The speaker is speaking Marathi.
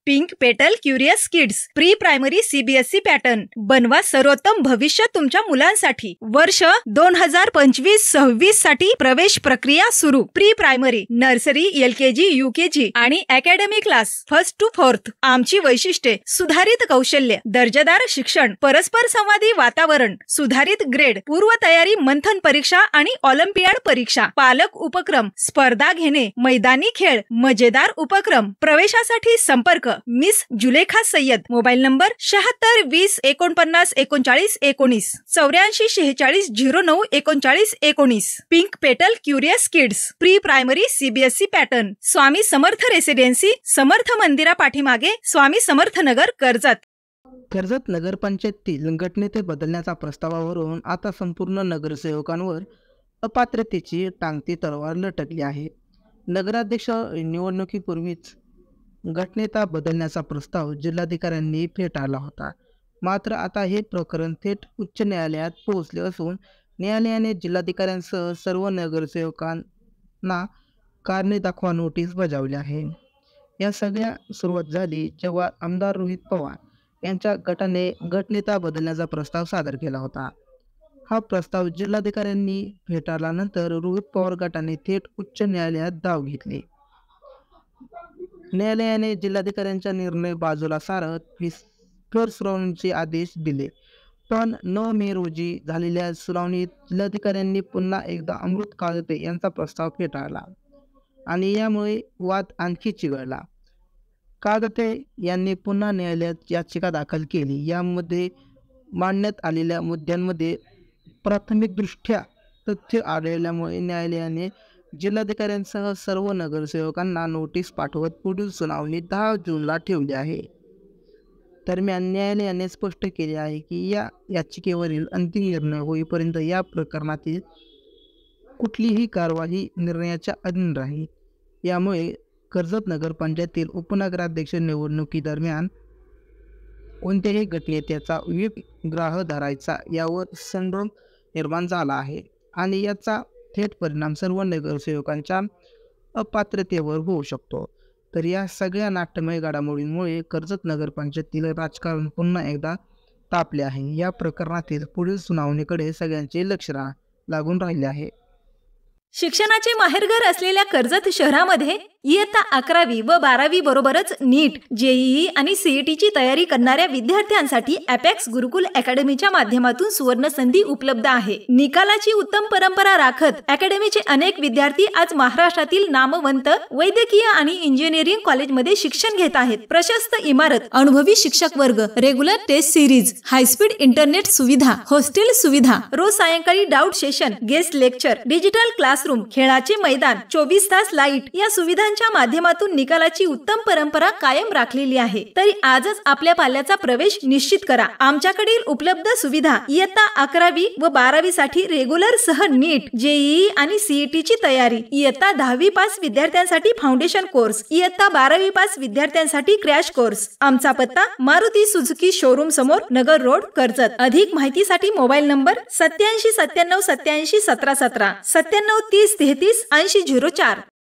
Pink petal curious kids pre primary CBSE pattern बनवा सर्वोत्तम भविष्य तुमच्या मुलांसाठी। वर्ष 2025-26 साठी प्रवेश प्रक्रिया सुरू। Pre primary nursery LKG UKG आणि academy class 1st to 4th। आमची वैशिष्ट्ये सुधारित कौशल्य, दर्जेदार शिक्षण, परस्पर संवादी वातावरण, सुधारित ग्रेड, पूर्व तयारी, मंथन परीक्षा आणि ऑलिम्पियाड परीक्षा, पालक उपक्रम, स्पर्धा घेणे, मैदानी खेळ, मजेदार उपक्रम। प्रवेशासाठी संपर्क miss Zulekha Sayyed. Mobile number 76 20 49 39 19 84 46 09 39 19। Pink petal curious kids pre primary CBSE pattern, Swami Samarth residency, Samarth मंदिरा पाठीमागे, स्वामी समर्थ नगर, कर्जत नगरपंचायतीतील गटनेते बदलण्याचा प्रस्तावावरून आता संपूर्ण नगरसेवकांवर अपात्रतेची टांगती तलवार लटकली आहे। नगराध्यक्ष निवडणुकीपूर्वीच गटनेता बदलण्याचा प्रस्ताव जिल्हाधिकाऱ्यांनी फेटाळला होता। मात्र आता हे प्रकरण थेट उच्च न्यायालयात पोहोचले असून न्यायालयाने जिल्हाधिकाऱ्यांसह सर्व नगरसेवकांना कारणे दाखवा नोटीस बजावली आहे। या सगळ्या सुरुवात झाली जेव्हा आमदार रोहित पवार यांच्या गटाने गटनेता बदलण्याचा प्रस्ताव सादर केला होता। हा प्रस्ताव जिल्हाधिकाऱ्यांनी फेटाळल्यानंतर रोहित पवार गटाने थेट उच्च न्यायालयात धाव घेतली। न्यायालयाने जिल्हाधिकाऱ्यांचा निर्णय बाजूला सारत फेरसुनावणीचे आदेश दिले। पण 9 मे रोजी झालेल्या सुनावणीत जिल्हाधिकाऱ्यांनी पुन्हा एकदा अमृत काळते यांचा प्रस्ताव फेटाळला आणि यामुळे वाद आणखी चिघळला। काळते यांनी पुन्हा न्यायालयात याचिका दाखल केली। यामध्ये मांडण्यात आलेल्या मुद्द्यांमध्ये प्राथमिकदृष्ट्या तथ्य आढळल्यामुळे न्यायालयाने जिल्हाधिकाऱ्यांसह सर्व नगरसेवकांना नोटीस पाठवत पुढील सुनावणी 10 जूनला ठेवली आहे। दरम्यान न्यायालयाने स्पष्ट केले आहे की या याचिकेवरील अंतिम निर्णय होईपर्यंत या प्रकरणातील कुठलीही कारवाई निर्णयाच्या अधीन राहील। यामुळे कर्जत नगरपंचायतीतील उपनगराध्यक्ष निवडणुकीदरम्यान कोणत्याही गटनेत्याचा विपग्रह धरायचा यावर संभ्रम निर्माण झाला आहे आणि याचा थेट परिणाम सर्व नगरसेवकांच्या अपात्रतेवर होऊ शकतो। तर या सगळ्या नाट्यमय घडामोडींमुळे कर्जत नगरपंचायतीतील राजकारण पुन्हा एकदा तापले आहे। या प्रकरणातील पुढील सुनावणीकडे सगळ्यांचे लक्ष लागून राहिले आहे। शिक्षणाचे माहेरघर असलेल्या कर्जत शहरामध्ये इयत्ता 11वी व 12वी बरोबरच नीट, जेईई आणि सीईटीची तयारी करणाऱ्या विद्यार्थ्यांसाठी अपेक्स गुरुकुल अकॅडमीच्या माध्यमातून सुवर्ण संधी उपलब्ध आहे। निकालाची उत्तम परंपरा राखत अकॅडमीचे अनेक विद्यार्थी आज महाराष्ट्रातील नामवंत वैद्यकीय आणि इंजिनिअरिंग कॉलेजमध्ये शिक्षण घेत आहेत। प्रशस्त इमारत, अनुभवी शिक्षक वर्ग, regular test series, high speed internet सुविधा, हॉस्टेल सुविधा, रोज सायंकाळी doubt session, guest lecture, digital classroom, खेळाचे मैदान, 24 तास लाईट या सुविधा माध्यमातून निकालाची उत्तम परंपरा कायम राखलेली आहे। तरी आजच आपल्या पाल्याचा प्रवेश निश्चित करा। आमच्याकडील उपलब्ध सुविधा इयत्ता 11वी व 12वी साठी रेग्युलर सह नीट, जेईई आणि सीईटीची तयारी, इयत्ता 10वी पास विद्यार्थ्यांसाठी फाउंडेशन कोर्स, इयत्ता 12वी पास विद्यार्थ्यांसाठी क्रॅश कोर्स। आमचा पत्ता मारुती सुझुकी शोरूम समोर, नगर रोड, कर्जत। अधिक माहितीसाठी मोबाईल नंबर 87 97 87 17 17 97 30 33 80 04।